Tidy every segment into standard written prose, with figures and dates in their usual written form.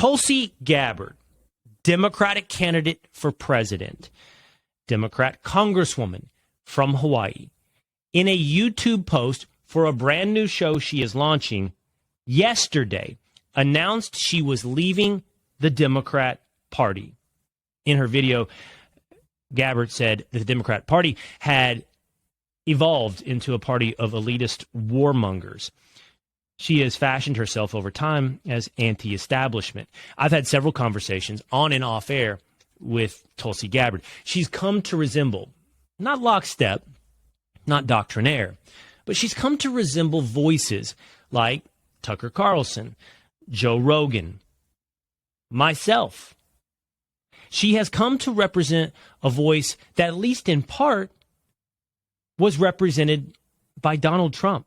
Tulsi Gabbard, Democratic candidate for president, Democrat congresswoman from Hawaii, in a YouTube post for a brand new show she is launching yesterday, announced she was leaving the Democrat Party. In her video, Gabbard said that the Democrat Party had evolved into a party of elitist warmongers. She has fashioned herself over time as anti-establishment. I've had several conversations on and off air with Tulsi Gabbard. She's come to resemble, not lockstep, not doctrinaire, but she's come to resemble voices like Tucker Carlson, Joe Rogan, myself. She has come to represent a voice that, at least in part, was represented by Donald Trump.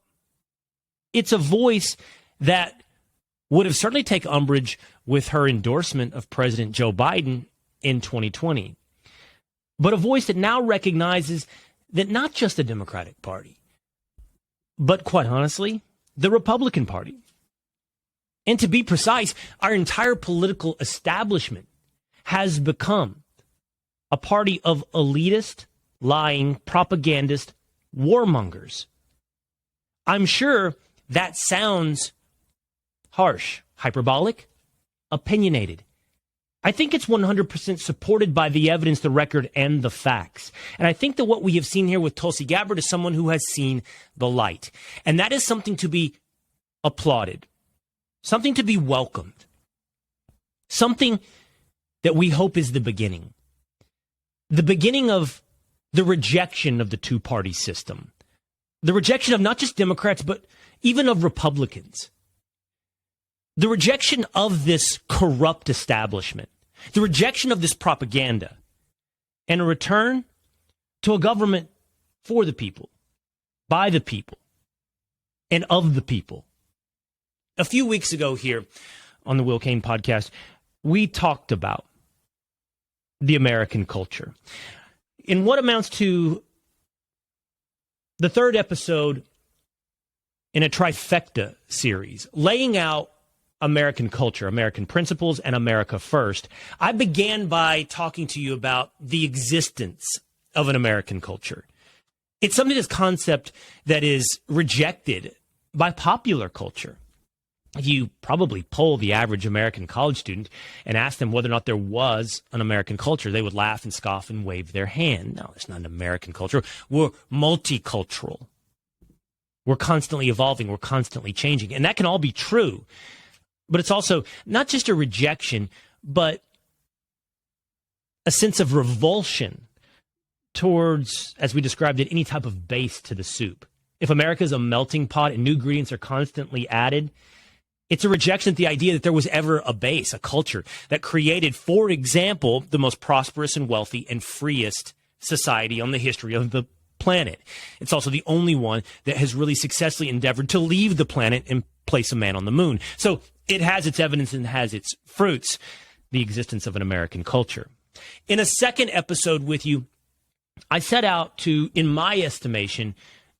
It's a voice that would have certainly taken umbrage with her endorsement of President Joe Biden in 2020, but a voice that now recognizes that not just the Democratic Party, but quite honestly, the Republican Party, and to be precise, our entire political establishment has become a party of elitist, lying, propagandist warmongers. I'm sure that sounds harsh, hyperbolic, opinionated. I think it's 100% supported by the evidence, the record, and the facts. And I think that what we have seen here with Tulsi Gabbard is someone who has seen the light. And that is something to be applauded, something to be welcomed, something that we hope is the beginning of the rejection of the two-party system, the rejection of not just Democrats, but even of Republicans, the rejection of this corrupt establishment, the rejection of this propaganda, and a return to a government for the people, by the people, and of the people. A few weeks ago here on the Will Cain Podcast, we talked about the American culture in what amounts to the third episode in a trifecta series, laying out American culture, American principles, and America first. I began by talking to you about the existence of an American culture. It's something, this concept that is rejected by popular culture. You probably poll the average American college student and ask them whether or not there was an American culture. They would laugh and scoff and wave their hand. No, it's not an American culture. We're multicultural. We're constantly evolving. We're constantly changing. And that can all be true. But it's also not just a rejection, but a sense of revulsion towards, as we described it, any type of base to the soup. If America is a melting pot and new ingredients are constantly added, it's a rejection of the idea that there was ever a base, a culture that created, for example, the most prosperous and wealthy and freest society on the history of the planet. It's also the only one that has really successfully endeavored to leave the planet and place a man on the moon. So it has its evidence and has its fruits, the existence of an American culture. In a second episode with you, I set out to, in my estimation,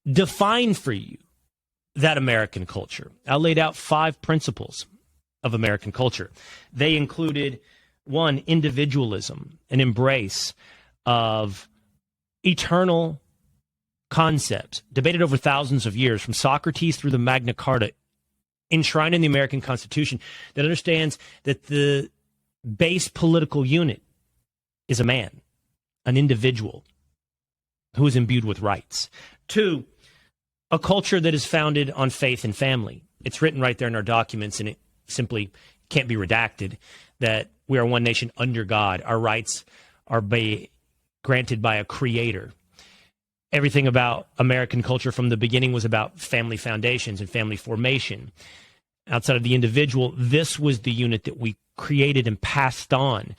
define for you that American culture. I laid out 5 principles of American culture. They included, 1, individualism, an embrace of eternal concepts debated over thousands of years, from Socrates through the Magna Carta, enshrined in the American Constitution, that understands that the base political unit is a man, an individual who is imbued with rights. 2, a culture that is founded on faith and family. It's written right there in our documents, and it simply can't be redacted, that we are one nation under God. Our rights are granted by a creator. Everything about American culture from the beginning was about family foundations and family formation. Outside of the individual, this was the unit that we created and passed on,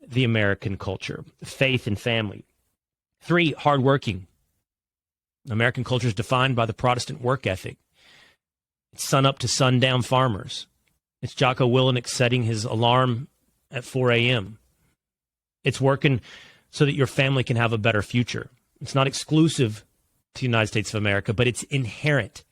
the American culture, faith and family. 3, hardworking. American culture is defined by the Protestant work ethic. It's sun-up to sundown farmers. It's Jocko Willink setting his alarm at 4 a.m. It's working so that your family can have a better future. It's not exclusive to the United States of America, but it's inherent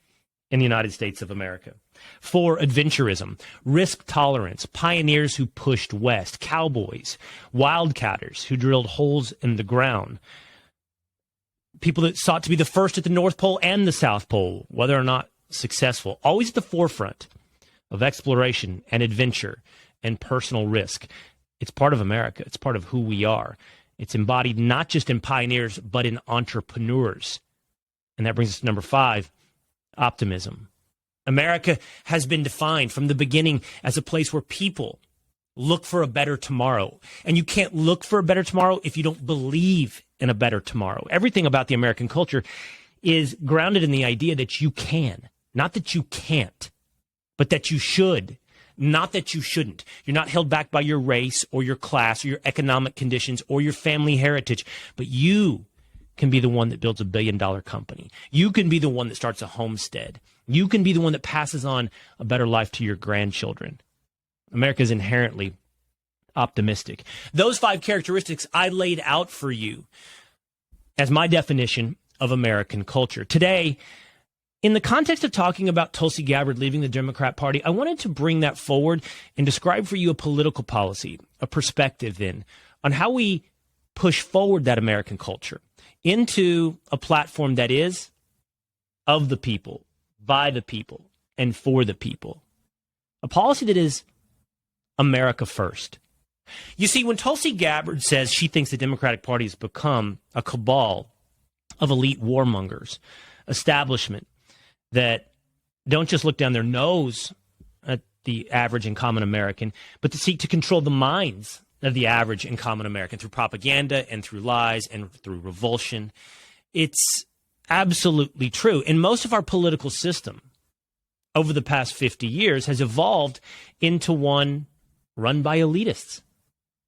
in the United States of America. for adventurism, risk tolerance, pioneers who pushed west, cowboys, wildcatters who drilled holes in the ground, people that sought to be the first at the North Pole and the South Pole, whether or not successful, always at the forefront of exploration and adventure and personal risk. It's part of America. It's part of who we are. It's embodied not just in pioneers, but in entrepreneurs. And that brings us to number 5, optimism. America has been defined from the beginning as a place where people look for a better tomorrow. And you can't look for a better tomorrow if you don't believe in a better tomorrow. Everything about the American culture is grounded in the idea that you can, not that you can't, but that you should, not that you shouldn't. You're not held back by your race or your class or your economic conditions or your family heritage, but you can be the one that builds a billion-dollar company. You can be the one that starts a homestead. You can be the one that passes on a better life to your grandchildren. America is inherently optimistic. Those 5 characteristics I laid out for you as my definition of American culture. Today, in the context of talking about Tulsi Gabbard leaving the Democrat Party, I wanted to bring that forward and describe for you a political policy, a perspective then, on how we push forward that American culture into a platform that is of the people, by the people, and for the people. A policy that is America first. You see, when Tulsi Gabbard says she thinks the Democratic Party has become a cabal of elite warmongers, establishment that don't just look down their nose at the average and common American, but to seek to control the minds of the average and common American through propaganda and through lies and through revulsion. It's absolutely true. And most of our political system over the past 50 years has evolved into one run by elitists.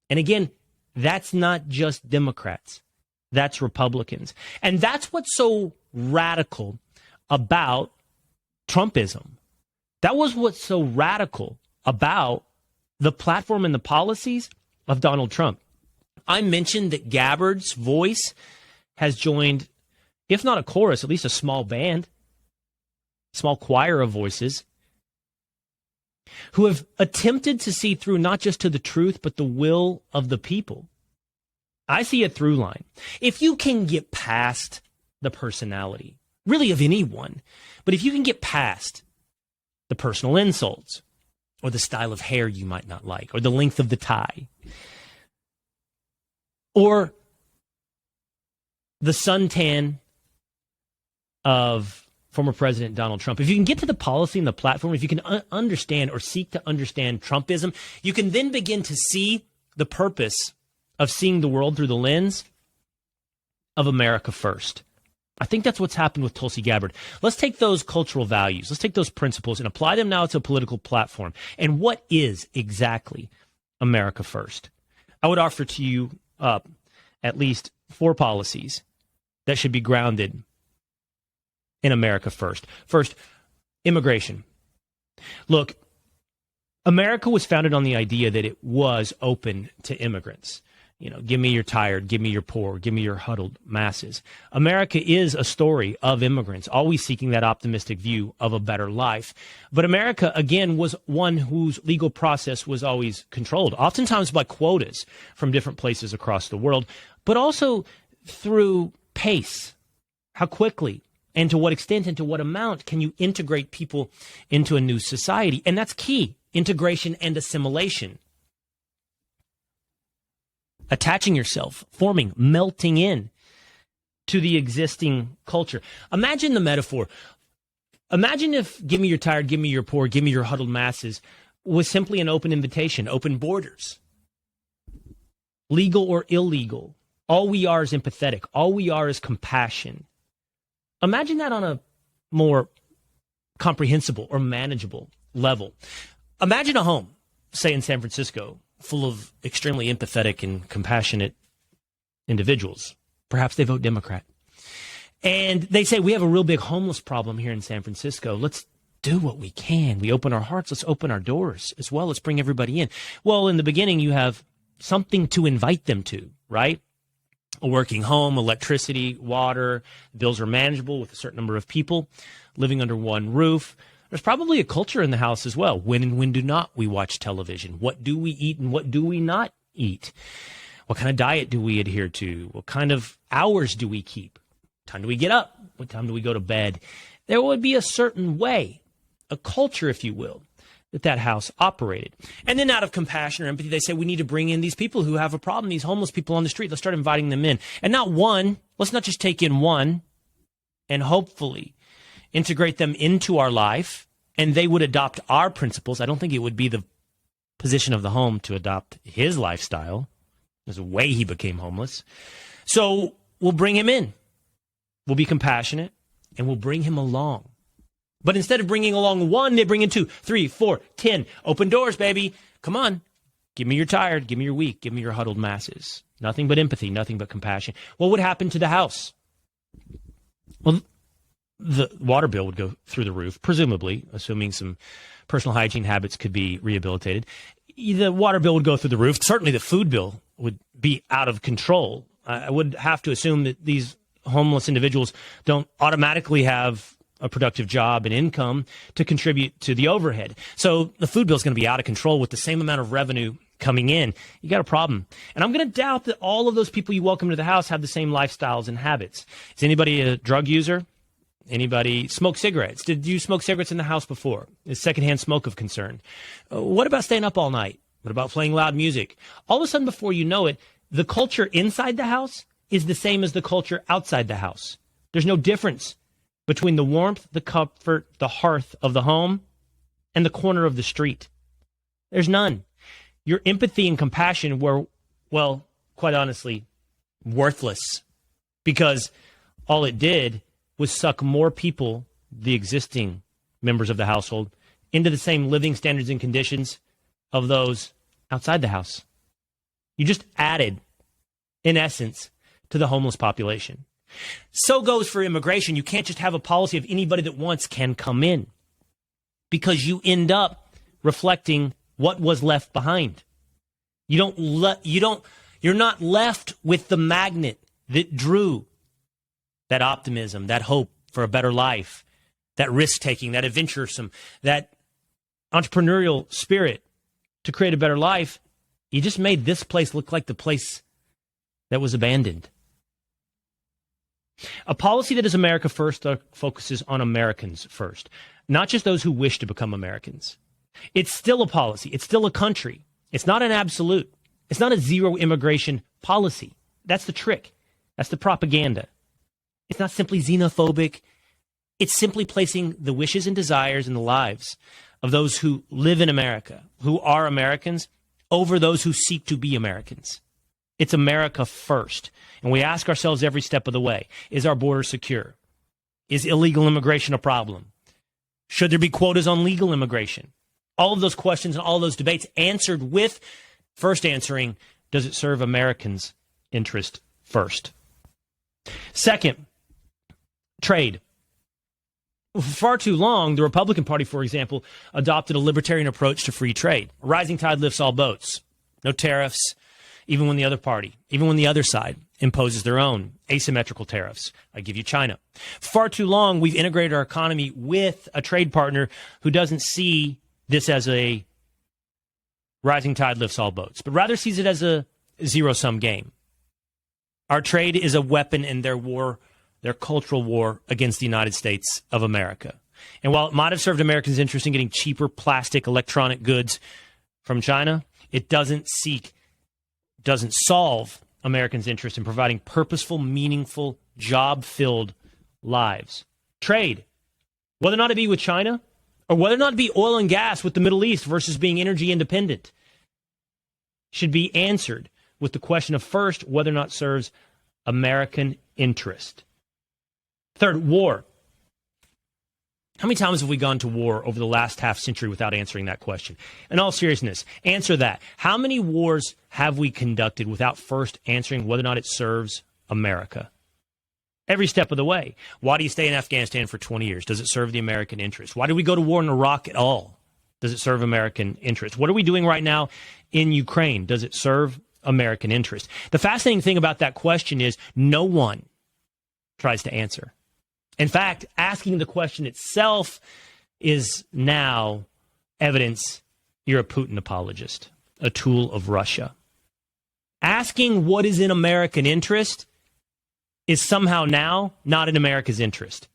And again, that's not just Democrats. That's Republicans. And that's what's so radical about Trumpism. That was what's so radical about the platform and the policies of Donald Trump. I mentioned that Gabbard's voice has joined, if not a chorus, at least a small band, small choir of voices who have attempted to see through not just to the truth, but the will of the people. I see a through line. If you can get past the personality, really of anyone, but if you can get past the personal insults or the style of hair you might not like or the length of the tie or the suntan of former President Donald Trump, if you can get to the policy and the platform, if you can understand or seek to understand Trumpism, you can then begin to see the purpose of seeing the world through the lens of America first. I think that's what's happened with Tulsi Gabbard. Let's take those cultural values, let's take those principles and apply them now to a political platform. And what is exactly America first? I would offer to you at least 4 policies that should be grounded in America first. First, immigration. Look, America was founded on the idea that it was open to immigrants. You know, give me your tired, give me your poor, give me your huddled masses. America is a story of immigrants, always seeking that optimistic view of a better life. But America, again, was one whose legal process was always controlled, oftentimes by quotas from different places across the world, but also through pace. How quickly and to what extent and to what amount can you integrate people into a new society? And that's key, integration and assimilation. Attaching yourself, forming, melting in to the existing culture. Imagine the metaphor. Imagine if give me your tired, give me your poor, give me your huddled masses was simply an open invitation, open borders. Legal or illegal. All we are is empathetic. All we are is compassion. Imagine that on a more comprehensible or manageable level. Imagine a home, say in San Francisco, full of extremely empathetic and compassionate individuals. Perhaps they vote Democrat. And they say, we have a real big homeless problem here in San Francisco. Let's do what we can. We open our hearts. Let's open our doors as well. Let's bring everybody in. Well, in the beginning, you have something to invite them to, right? A working home, electricity, water. Bills are manageable with a certain number of people living under one roof. There's probably a culture in the house as well. When and when do not we watch television? What do we eat and what do we not eat? What kind of diet do we adhere to? What kind of hours do we keep? What time do we get up? What time do we go to bed? There would be a certain way, a culture, if you will, that house operated. And then out of compassion or empathy, they say we need to bring in these people who have a problem, these homeless people on the street. Let's start inviting them in. And not one, let's not just take in one and hopefully integrate them into our life and they would adopt our principles. I don't think it would be the position of the home to adopt his lifestyle. There's a way he became homeless. So we'll bring him in. We'll be compassionate and we'll bring him along. But instead of bringing along one, they bring in 2, 3, 4, 10. Open doors, baby. Come on. Give me your tired. Give me your weak. Give me your huddled masses. Nothing but empathy. Nothing but compassion. What would happen to the house? Well, the water bill would go through the roof, presumably, assuming some personal hygiene habits could be rehabilitated. The water bill would go through the roof. Certainly the food bill would be out of control. I would have to assume that these homeless individuals don't automatically have a productive job and income to contribute to the overhead. So the food bill is going to be out of control with the same amount of revenue coming in. You got a problem. And I'm going to doubt that all of those people you welcome to the house have the same lifestyles and habits. Is anybody a drug user? Anybody smoke cigarettes? Did you smoke cigarettes in the house before? Is secondhand smoke of concern? What about staying up all night? What about playing loud music? All of a sudden, before you know it, the culture inside the house is the same as the culture outside the house. There's no difference between the warmth, the comfort, the hearth of the home and the corner of the street. There's none. Your empathy and compassion were, well, quite honestly, worthless because all it did was suck more people, the existing members of the household, into the same living standards and conditions of those outside the house. You just added, in essence, to the homeless population. So goes for immigration. You can't just have a policy of anybody that wants can come in because you end up reflecting what was left behind. You're not left with the magnet that drew that optimism, that hope for a better life, that risk-taking, that adventuresome, that entrepreneurial spirit to create a better life. You just made this place look like the place that was abandoned. A policy that is America first focuses on Americans first, not just those who wish to become Americans. It's still a policy. It's still a country. It's not an absolute. It's not a zero immigration policy. That's the trick. That's the propaganda. It's not simply xenophobic. It's simply placing the wishes and desires and the lives of those who live in America, who are Americans, over those who seek to be Americans. It's America first. And we ask ourselves every step of the way, is our border secure? Is illegal immigration a problem? Should there be quotas on legal immigration? All of those questions and all those debates answered with first answering, does it serve Americans' interest first? Second, trade. For far too long, the Republican Party, for example, adopted a libertarian approach to free trade. A rising tide lifts all boats. No tariffs, even when the other side imposes their own asymmetrical tariffs. I give you China. Far too long, we've integrated our economy with a trade partner who doesn't see this as a rising tide lifts all boats, but rather sees it as a zero-sum game. Our trade is a weapon in their war, their cultural war against the United States of America. And while it might have served Americans' interest in getting cheaper plastic electronic goods from China, it doesn't solve Americans' interest in providing purposeful, meaningful, job-filled lives. Trade, whether or not it be with China or whether or not it be oil and gas with the Middle East versus being energy independent, should be answered with the question of first, whether or not it serves American interest. Third, war. How many times have we gone to war over the last half century without answering that question? In all seriousness, answer that. How many wars have we conducted without first answering whether or not it serves America? Every step of the way. Why do you stay in Afghanistan for 20 years? Does it serve the American interest? Why do we go to war in Iraq at all? Does it serve American interest? What are we doing right now in Ukraine? Does it serve American interest? The fascinating thing about that question is no one tries to answer. In fact, asking the question itself is now evidence you're a Putin apologist, a tool of Russia. Asking what is in American interest is somehow now not in America's interest.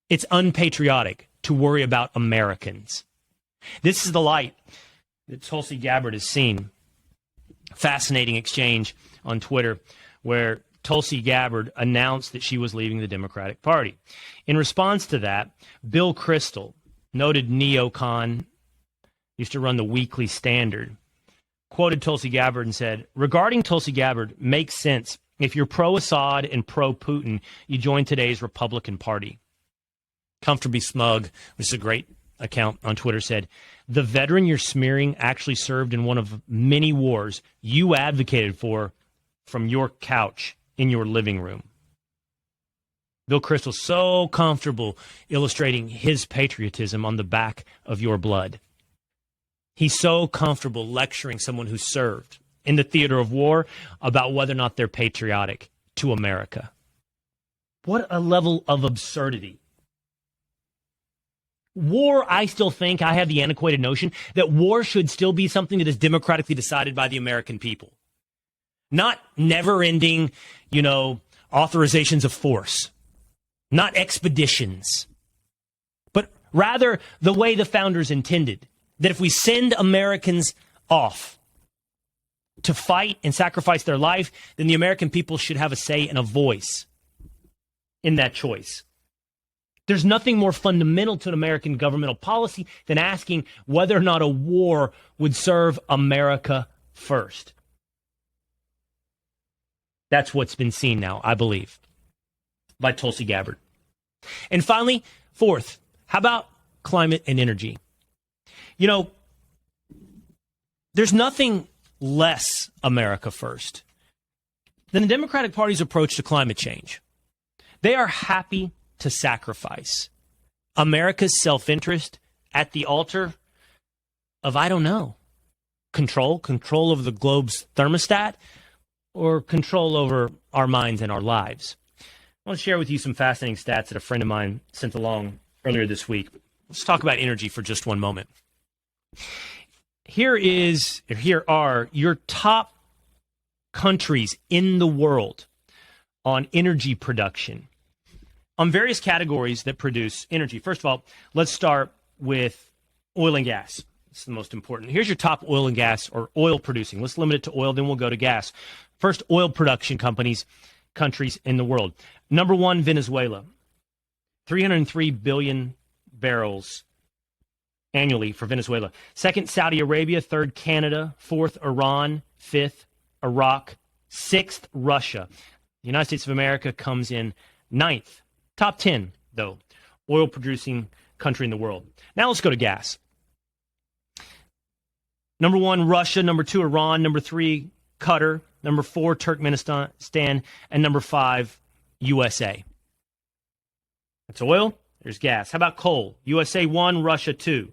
It's unpatriotic to worry about Americans. This is the light that Tulsi Gabbard has seen. Fascinating exchange on Twitter where Tulsi Gabbard announced that she was leaving the Democratic Party. In response to that, Bill Kristol, noted neocon, used to run the Weekly Standard, quoted Tulsi Gabbard and said, regarding Tulsi Gabbard, makes sense. If you're pro-Assad and pro-Putin, you join today's Republican Party. Comfortably Smug, which is a great account on Twitter, said, the veteran you're smearing actually served in one of many wars you advocated for from your couch in your living room. Bill Kristol's so comfortable illustrating his patriotism on the back of your blood. He's so comfortable lecturing someone who served in the theater of war about whether or not they're patriotic to America. What a level of absurdity. War, I still think, I have the antiquated notion that war should still be something that is democratically decided by the American people. Not never-ending, authorizations of force. Not expeditions. But rather the way the founders intended. That if we send Americans off to fight and sacrifice their life, then the American people should have a say and a voice in that choice. There's nothing more fundamental to an American governmental policy than asking whether or not a war would serve America first. That's what's been seen now, I believe, by Tulsi Gabbard. And finally, fourth, how about climate and energy? There's nothing less America first than the Democratic Party's approach to climate change. They are happy to sacrifice America's self-interest at the altar of, control over the globe's thermostat, or control over our minds and our lives. I want to share with you some fascinating stats that a friend of mine sent along earlier this week. Let's talk about energy for just one moment. Here are your top countries in the world on energy production, on various categories that produce energy. First of all, let's start with oil and gas. It's the most important. Here's your top oil and gas, or oil producing. Let's limit it to oil, then we'll go to gas. First, oil production countries in the world. Number one, Venezuela. 303 billion barrels annually for Venezuela. Second, Saudi Arabia. Third, Canada. Fourth, Iran. Fifth, Iraq. Sixth, Russia. The United States of America comes in ninth. Top 10, though, oil-producing country in the world. Now let's go to gas. Number one, Russia. Number two, Iran. Number three, Qatar. Number four, Turkmenistan. And number five, USA. That's oil. There's gas. How about coal? USA 1, Russia 2.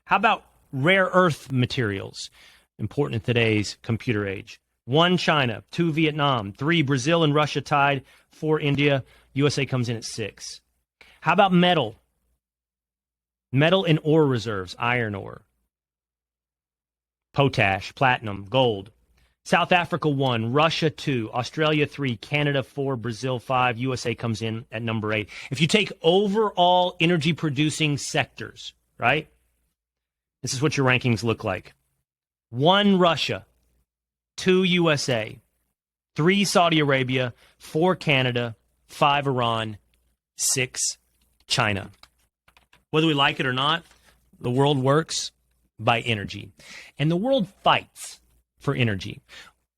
How about rare earth materials? Important in today's computer age. 1, China. 2, Vietnam. 3, Brazil and Russia tied. 4, India. USA comes in at 6. How about metal? Metal and ore reserves, iron ore, potash, platinum, gold. South Africa 1, Russia 2, Australia 3, Canada 4, Brazil 5, USA comes in at number 8. If you take overall energy producing sectors, right? This is what your rankings look like. 1, Russia. 2, USA. 3, Saudi Arabia. 4, Canada. 5, Iran. 6, China. Whether we like it or not, the world works by energy. And the world fights for energy.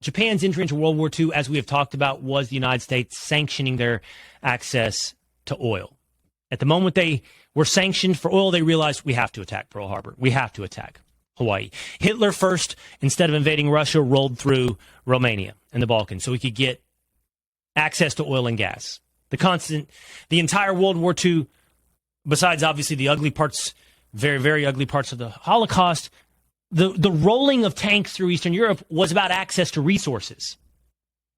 Japan's entry into World War II, as we have talked about, was the United States sanctioning their access to oil. At the moment they were sanctioned for oil, they realized we have to attack Pearl Harbor. We have to attack Hawaii. Hitler first, instead of invading Russia, rolled through Romania and the Balkans so he could get access to oil and gas. The entire World War II, besides obviously the ugly parts, very, very ugly parts of the Holocaust, the rolling of tanks through Eastern Europe was about access to resources.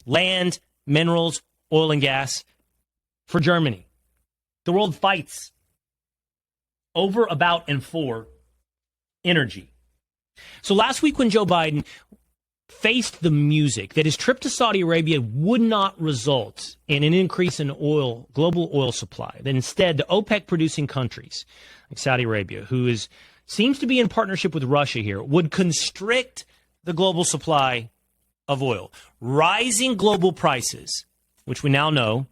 Land, minerals, oil and gas for Germany. The world fights over, about, and for energy. So last week when Joe Biden faced the music that his trip to Saudi Arabia would not result in an increase in global oil supply, that instead the OPEC producing countries like Saudi Arabia, who seems to be in partnership with Russia here, would constrict the global supply of oil. Rising global prices, which we now know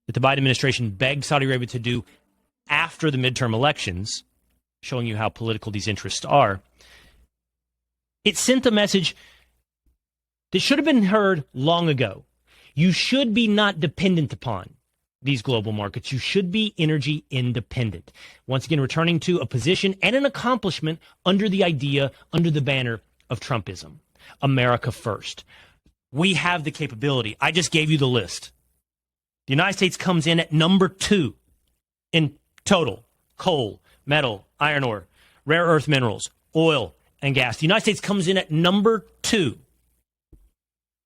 that the Biden administration begged Saudi Arabia to do after the midterm elections, showing you how political these interests are. It sent a message that should have been heard long ago. You should be not dependent upon these global markets. You should be energy independent. Once again, returning to a position and an accomplishment under the banner of Trumpism. America first. We have the capability. I just gave you the list. The United States comes in at number 2 in total: coal, metal, iron ore, rare earth minerals, oil, and gas. The United States comes in at number 2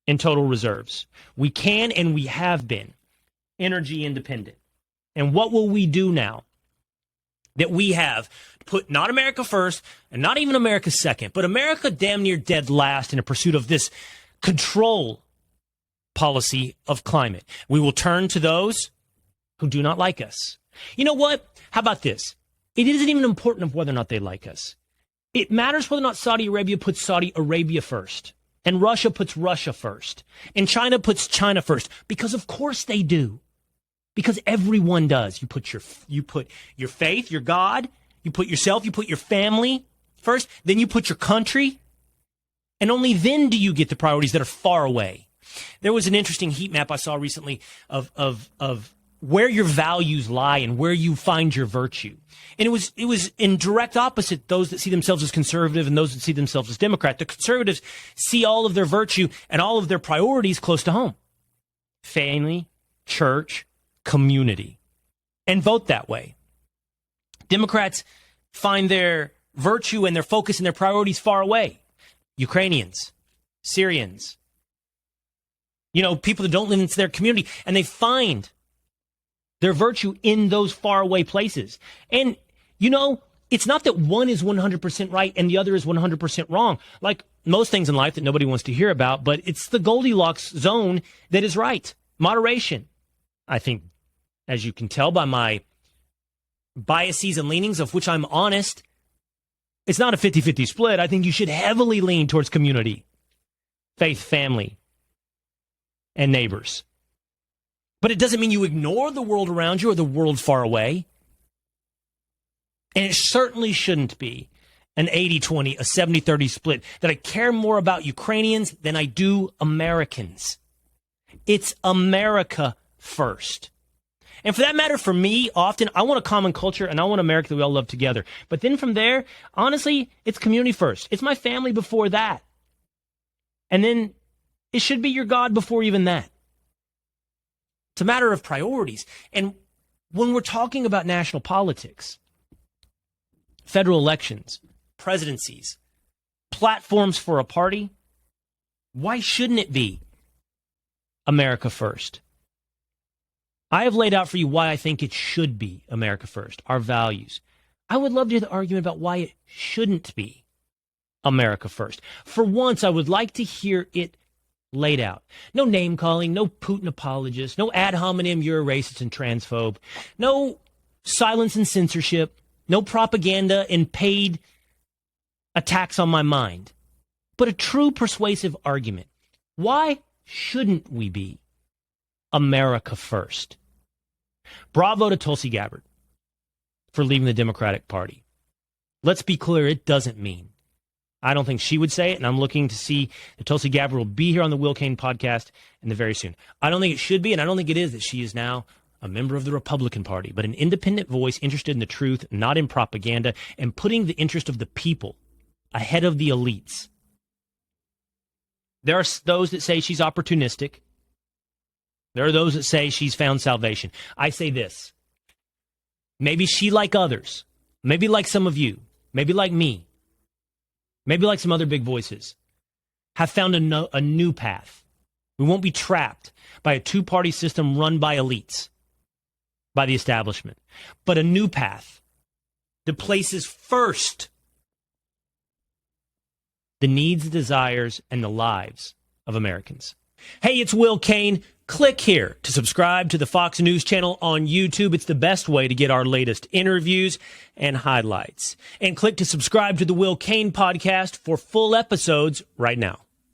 in total reserves. We can and we have been energy independent. And what will we do now that we have put not America first and not even America second, but America damn near dead last in a pursuit of this control policy of climate? We will turn to those who do not like us. You know what? How about this? It isn't even important of whether or not they like us. It matters whether or not Saudi Arabia puts Saudi Arabia first, and Russia puts Russia first, and China puts China first, because of course they do. Because everyone does. You put your faith, your God, you put yourself, you put your family first, then you put your country, and only then do you get the priorities that are far away. There was an interesting heat map I saw recently of where your values lie and where you find your virtue. And it was in direct opposite those that see themselves as conservative and those that see themselves as Democrat. The conservatives see all of their virtue and all of their priorities close to home. Family, church, community, and vote that way. Democrats find their virtue and their focus and their priorities far away. Ukrainians, Syrians, people that don't live in their community, and they find their virtue in those faraway places. And, it's not that one is 100% right and the other is 100% wrong, like most things in life that nobody wants to hear about, but it's the Goldilocks zone that is right. Moderation. I think, as you can tell by my biases and leanings, of which I'm honest, it's not a 50-50 split. I think you should heavily lean towards community, faith, family, and neighbors. But it doesn't mean you ignore the world around you or the world far away. And it certainly shouldn't be an 80-20, a 70-30 split, that I care more about Ukrainians than I do Americans. It's America first. And for that matter, for me, often, I want a common culture and I want America that we all love together. But then from there, honestly, it's community first. It's my family before that. And then it should be your God before even that. It's a matter of priorities. And when we're talking about national politics, federal elections, presidencies, platforms for a party, why shouldn't it be America first? I have laid out for you why I think it should be America first, our values. I would love to hear the argument about why it shouldn't be America first. For once, I would like to hear it laid out. No name calling, no Putin apologist, no ad hominem, you're a racist and transphobe, no silence and censorship, no propaganda and paid attacks on my mind, but a true persuasive argument. Why shouldn't we be America first? Bravo to Tulsi Gabbard for leaving the Democratic Party. Let's be clear, it doesn't mean. I don't think she would say it, and I'm looking to see that Tulsi Gabbard will be here on the Will Cain Podcast very soon. I don't think it should be, and I don't think it is, that she is now a member of the Republican Party, but an independent voice interested in the truth, not in propaganda, and putting the interest of the people ahead of the elites. There are those that say she's opportunistic. There are those that say she's found salvation. I say this. Maybe she, like others, maybe like some of you, maybe like me, maybe like some other big voices, have found a new path. We won't be trapped by a two-party system run by elites, by the establishment, but a new path that places first the needs, desires, and the lives of Americans. Hey, it's Will Cain. Click here to subscribe to the Fox News channel on YouTube. It's the best way to get our latest interviews and highlights. And click to subscribe to the Will Cain Podcast for full episodes right now.